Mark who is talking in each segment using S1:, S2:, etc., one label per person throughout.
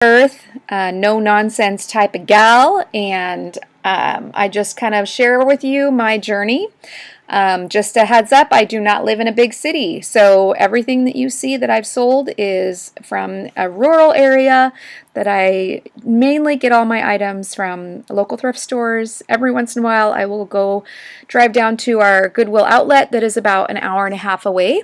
S1: Earth, no nonsense type of gal, and I just kind of share with you my journey. Just a heads up, I do not live in a big city, so everything that you see that I've sold is from a rural area that I mainly get all my items from local thrift stores. Every once in a while I will go drive down to our Goodwill outlet that is about an hour and a half away.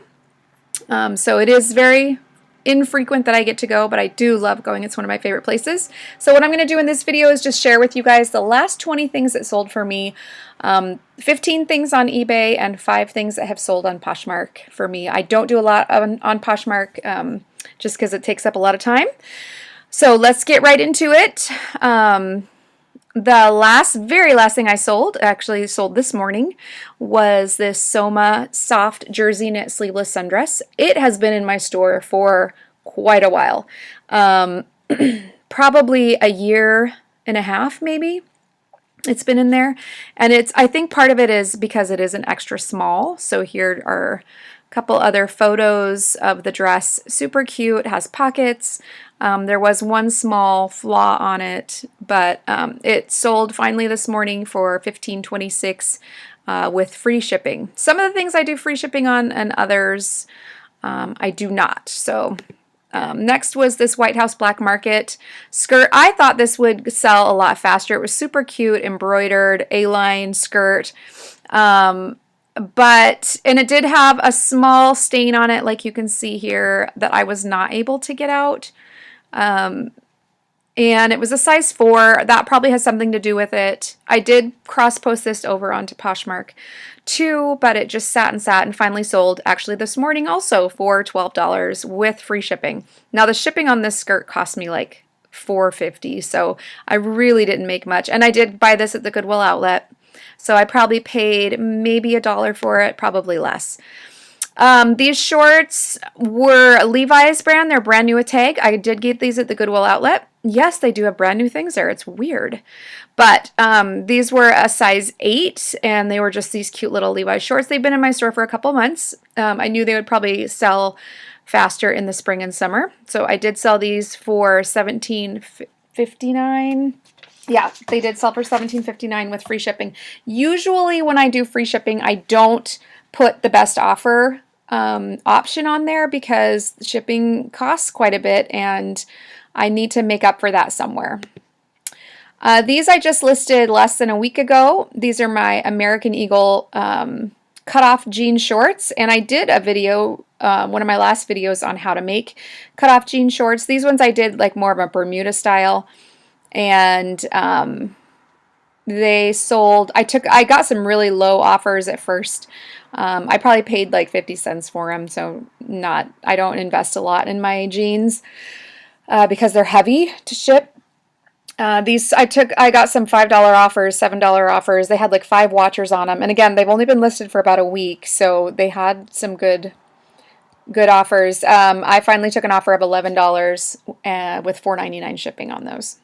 S1: So it is very infrequent that I get to go, but I do love going. It's one of my favorite places. So what I'm going to do in this video is just share with you guys the last 20 things that sold for me, 15 things on eBay, and 5 things that have sold on Poshmark for me. I don't do a lot on Poshmark just because it takes up a lot of time. So let's get right into it. The very last thing I sold, actually sold this morning, was this Soma soft jersey knit sleeveless sundress. It has been in my store for quite a while. Probably a year and a half, maybe. It's been in there. And I think part of it is because it is an extra small. So here are a couple other photos of the dress. Super cute, has pockets. There was one small flaw on it, but it sold finally this morning for $15.26 with free shipping. Some of the things I do free shipping on, and others I do not. So next was this White House Black Market skirt. I thought this would sell a lot faster. It was super cute, embroidered A-line skirt. And it did have a small stain on it, like you can see here, that I was not able to get out. And it was a size 4. That probably has something to do with it. I did cross-post this over onto Poshmark too, but it just sat and finally sold actually this morning also for $12 with free shipping. Now the shipping on this skirt cost me like $4.50, so I really didn't make much. And I did buy this at the Goodwill outlet, so I probably paid maybe $1 for it, probably less. These shorts were Levi's brand. They're brand new at Tag. I did get these at the Goodwill outlet. Yes, they do have brand new things there. It's weird. But these were a size 8, and they were just these cute little Levi's shorts. They've been in my store for a couple months. I knew they would probably sell faster in the spring and summer. So I did sell these for $17.59. Yeah, they did sell for $17.59 with free shipping. Usually when I do free shipping, I don't put the best offer option on there because shipping costs quite a bit and I need to make up for that somewhere. These I just listed less than a week ago. These are my American Eagle cutoff jean shorts, and I did a video, one of my last videos, on how to make cutoff jean shorts. These ones I did like more of a Bermuda style, and they sold. I got some really low offers at first. I probably paid like 50 cents for them, so I don't invest a lot in my jeans because they're heavy to ship. I got some $5 offers, $7 offers. They had like 5 watchers on them, and again, they've only been listed for about a week, so they had some good offers. I finally took an offer of $11 with $4.99 shipping on those.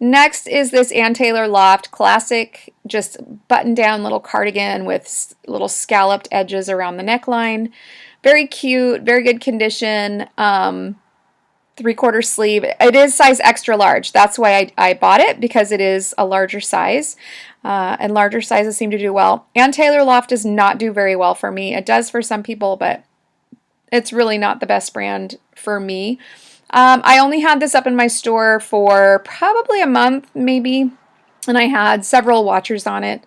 S1: Next is this Ann Taylor Loft classic, just button-down little cardigan with little scalloped edges around the neckline. Very cute, very good condition, 3/4 sleeve. It is size extra large. That's why I bought it, because it is a larger size, and larger sizes seem to do well. Ann Taylor Loft does not do very well for me. It does for some people, but it's really not the best brand for me. I only had this up in my store for probably a month, maybe, and I had several watchers on it.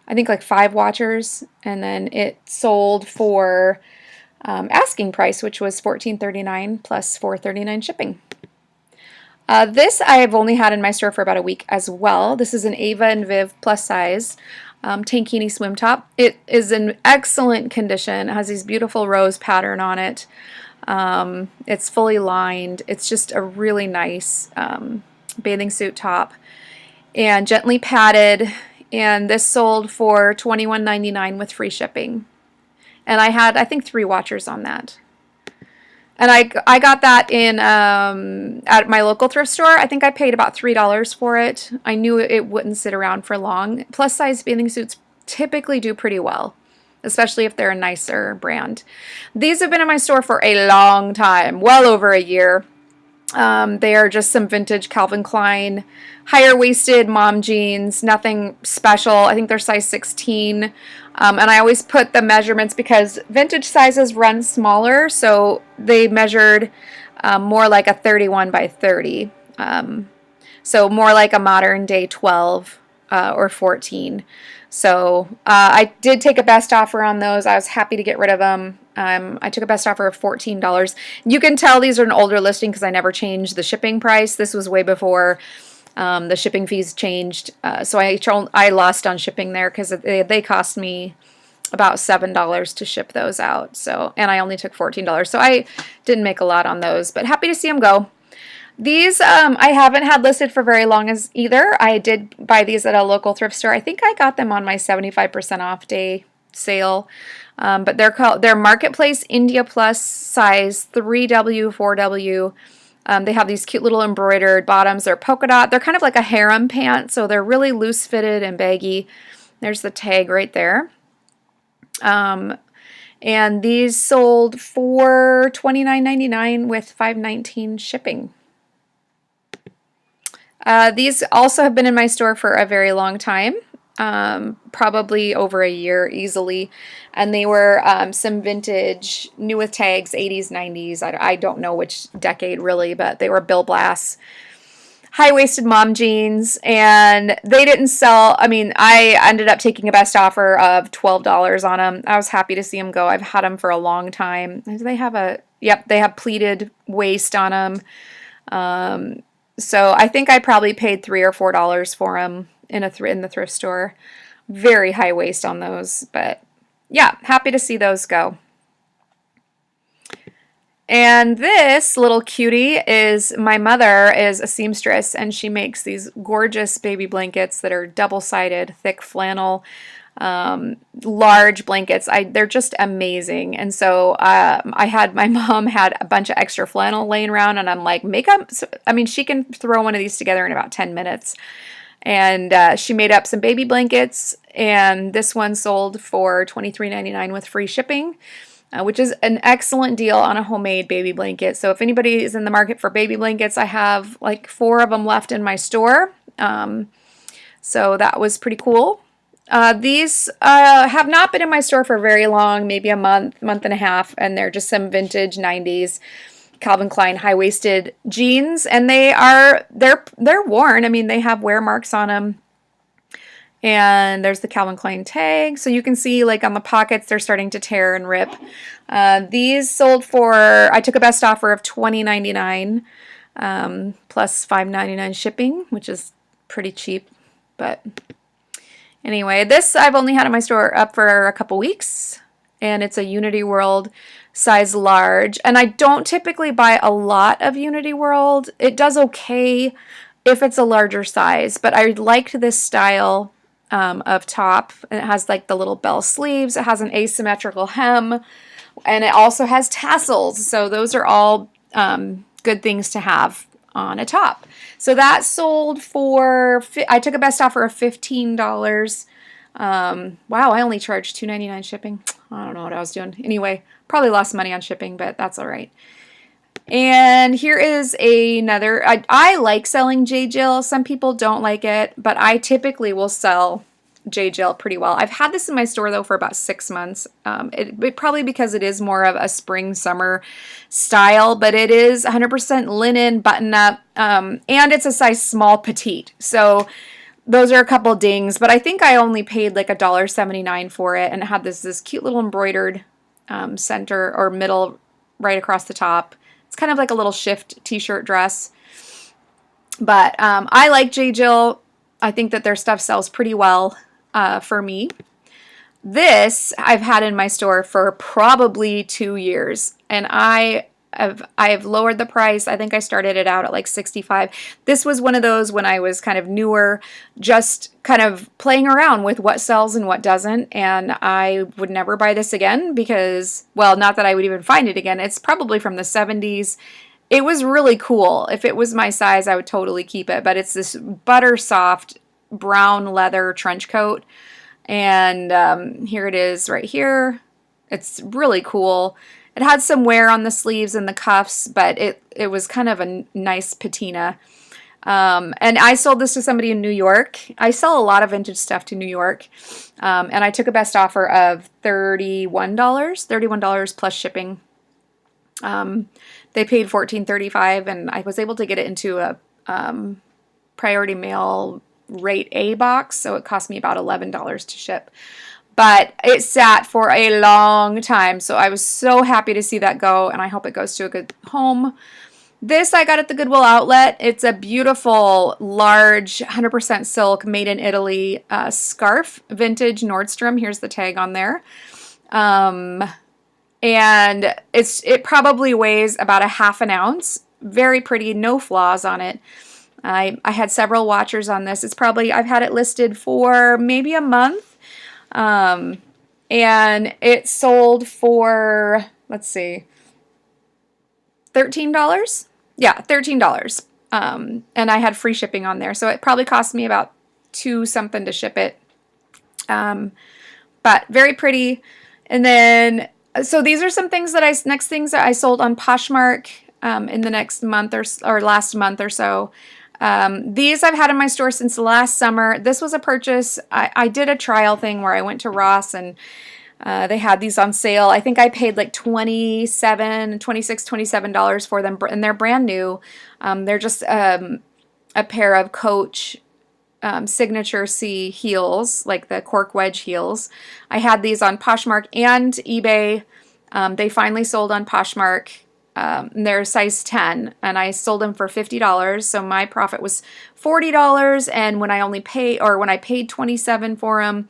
S1: I think like 5 watchers, and then it sold for asking price, which was $14.39 plus $4.39 shipping. This I have only had in my store for about a week as well. This is an Ava and Viv plus size tankini swim top. It is in excellent condition. It has these beautiful rose pattern on it. It's fully lined. It's just a really nice bathing suit top and gently padded, and this sold for $21.99 with free shipping. And I had, I think, 3 watchers on that. And I got that in at my local thrift store. I think I paid about $3 for it. I knew it wouldn't sit around for long. Plus size bathing suits typically do pretty well, especially if they're a nicer brand. These have been in my store for a long time, well over a year. They are just some vintage Calvin Klein, higher waisted mom jeans, nothing special. I think they're size 16. And I always put the measurements because vintage sizes run smaller, so they measured more like a 31 by 30. So more like a modern day 12 or 14. So I did take a best offer on those. I was happy to get rid of them. I took a best offer of $14. You can tell these are an older listing because I never changed the shipping price. This was way before the shipping fees changed. So I lost on shipping there because they cost me about $7 to ship those out. So, and I only took $14. So I didn't make a lot on those, but happy to see them go. These I haven't had listed for very long as either. I did buy these at a local thrift store. I think I got them on my 75% off day sale. But they're Marketplace India Plus size 3W, 4W. They have these cute little embroidered bottoms. They're polka dot. They're kind of like a harem pant, so they're really loose fitted and baggy. There's the tag right there. And these sold for $29.99 with $5.19 shipping. These also have been in my store for a very long time, probably over a year easily, and they were some vintage, new with tags, 80s, 90s, I don't know which decade really, but they were Bill Blass, high-waisted mom jeans, and they didn't sell. I mean, I ended up taking a best offer of $12 on them. I was happy to see them go. I've had them for a long time. Do they have yep, they have pleated waist on them. So I think I probably paid $3 or $4 for them in the thrift store. Very high waist on those, but yeah, happy to see those go. And this little cutie is, my mother is a seamstress, and she makes these gorgeous baby blankets that are double-sided, thick flannel, large blankets. They're just amazing. And so my mom had a bunch of extra flannel laying around, and I'm like, she can throw one of these together in about 10 minutes. And she made up some baby blankets, and this one sold for $23.99 with free shipping, which is an excellent deal on a homemade baby blanket. So if anybody is in the market for baby blankets, I have like 4 of them left in my store. So that was pretty cool. These have not been in my store for very long, maybe a month and a half, and they're just some vintage 90s Calvin Klein high-waisted jeans, and they're worn. I mean, they have wear marks on them. And there's the Calvin Klein tag, so you can see like on the pockets they're starting to tear and rip. These sold for, I took a best offer of $20.99 plus $5.99 shipping, which is pretty cheap, but anyway, this I've only had in my store up for a couple weeks, and it's a Unity World size large. And I don't typically buy a lot of Unity World. It does okay if it's a larger size, but I liked this style of top. And it has like the little bell sleeves. It has an asymmetrical hem, and it also has tassels. So those are all good things to have on a top. So that sold for, I took a best offer of $15. Wow, I only charged $2.99 shipping. I don't know what I was doing. Anyway, probably lost money on shipping, but that's all right. And here is another. I like selling J. Jill. Some people don't like it, but I typically will sell J. Jill pretty well. I've had this in my store though for about 6 months. It probably because it is more of a spring summer style, but it is 100% linen button up, and it's a size small petite. So those are a couple dings, but I think I only paid like $1.79 for it, and it had this cute little embroidered center or middle right across the top. It's kind of like a little shift t-shirt dress. But I like J. Jill. I think that their stuff sells pretty well for me. This I've had in my store for probably 2 years, and I have lowered the price. I think I started it out at like $65. This was one of those when I was kind of newer, just kind of playing around with what sells and what doesn't, and I would never buy this again because, well, not that I would even find it again. It's probably from the 70s. It was really cool. If it was my size, I would totally keep it, but it's this butter soft brown leather trench coat, and here it is right here. It's really cool. it had some wear on the sleeves and the cuffs, but it was kind of a nice patina. And I sold this to somebody in New York. I sell a lot of vintage stuff to New York. And I took a best offer of $31 plus shipping. They paid $14.35, and I was able to get it into a priority mail rate A box, so it cost me about $11 to ship. But it sat for a long time, so I was so happy to see that go, and I hope it goes to a good home. This I got at the Goodwill outlet. It's a beautiful, large, 100% silk, made in Italy scarf, vintage Nordstrom. Here's the tag on there. And it probably weighs about a half an ounce. Very pretty, no flaws on it. I had several watchers on this. I've had it listed for maybe a month. And it sold for, let's see, $13? Yeah, $13. And I had free shipping on there. So it probably cost me about $2 something to ship it. But very pretty. And then, so these are some things next things that I sold on Poshmark in the next month or last month or so. These I've had in my store since last summer. This was a purchase. I did a trial thing where I went to Ross and they had these on sale. I think I paid like $27 for them, and they're brand new. They're just a pair of Coach Signature C heels, like the cork wedge heels. I had these on Poshmark and eBay. They finally sold on Poshmark. They're size 10, and I sold them for $50, so my profit was $40, and when I paid $27 for them,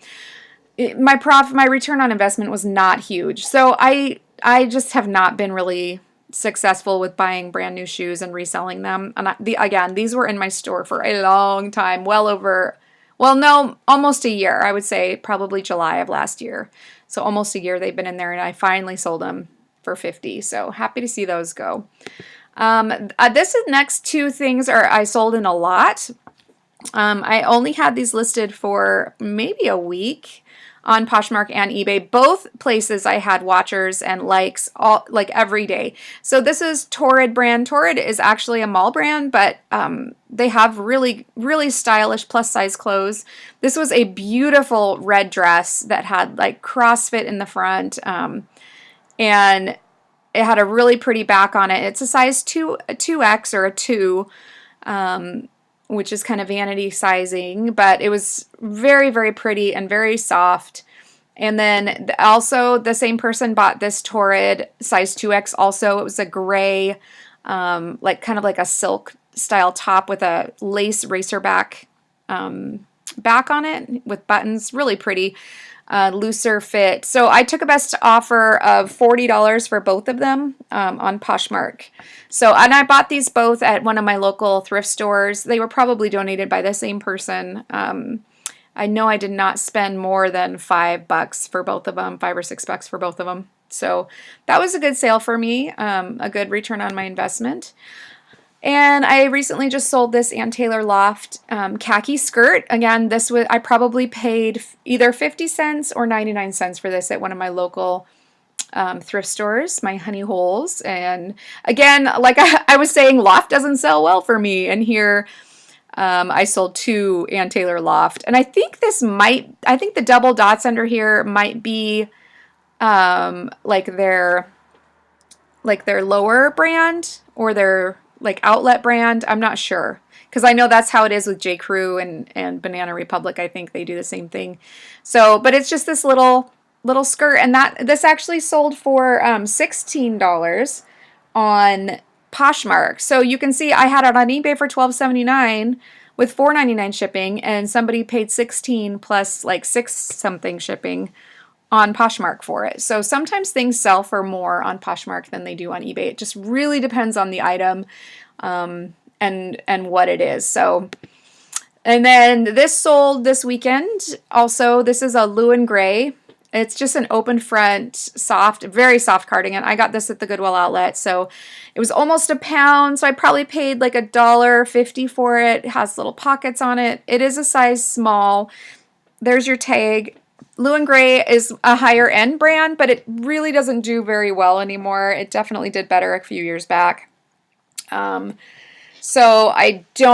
S1: my return on investment was not huge. So I just have not been really successful with buying brand new shoes and reselling them. And again, these were in my store for a long time, almost a year. I would say probably July of last year. So almost a year they've been in there, and I finally sold them for $50. So happy to see those go. This next two things I sold in a lot. I only had these listed for maybe a week on Poshmark and eBay. Both places I had watchers and likes like every day. So this is Torrid brand. Torrid is actually a mall brand, but they have really, really stylish plus size clothes. This was a beautiful red dress that had like CrossFit in the front, and it had a really pretty back on it. It's a size 2X or a 2, which is kind of vanity sizing, but it was very, very pretty and very soft. And then also the same person bought this Torrid size 2X also. It was a gray, like kind of like a silk style top with a lace racer back on it with buttons. Really pretty. Looser fit. So I took a best offer of $40 for both of them on Poshmark. And I bought these both at one of my local thrift stores. They were probably donated by the same person. I know I did not spend more than $5 for both of them, $5 or $6 for both of them. So that was a good sale for me, a good return on my investment. And I recently just sold this Ann Taylor Loft khaki skirt. Again, I probably paid either 50 cents or 99 cents for this at one of my local thrift stores, my Honey Holes. And again, like I was saying, Loft doesn't sell well for me. And here I sold two Ann Taylor Loft. And I think the double dots under here might be like their lower brand or their like outlet brand. I'm not sure, because I know that's how it is with J. Crew and Banana Republic. I think they do the same thing. So, but it's just this little skirt, and this actually sold for $16 on Poshmark. So you can see I had it on eBay for $12.79 with $4.99 shipping, and somebody paid $16 plus like $6 something shipping on Poshmark for it. So sometimes things sell for more on Poshmark than they do on eBay. It just really depends on the item and what it is. So, and then this sold this weekend. Also, this is a Lewin Gray. It's just an open front, soft, very soft cardigan. I got this at the Goodwill outlet, so it was almost a pound. So I probably paid like $1.50 for it. It has little pockets on it. It is a size small. There's your tag Blue and Gray is a higher end brand, but it really doesn't do very well anymore. It definitely did better a few years back. So I don't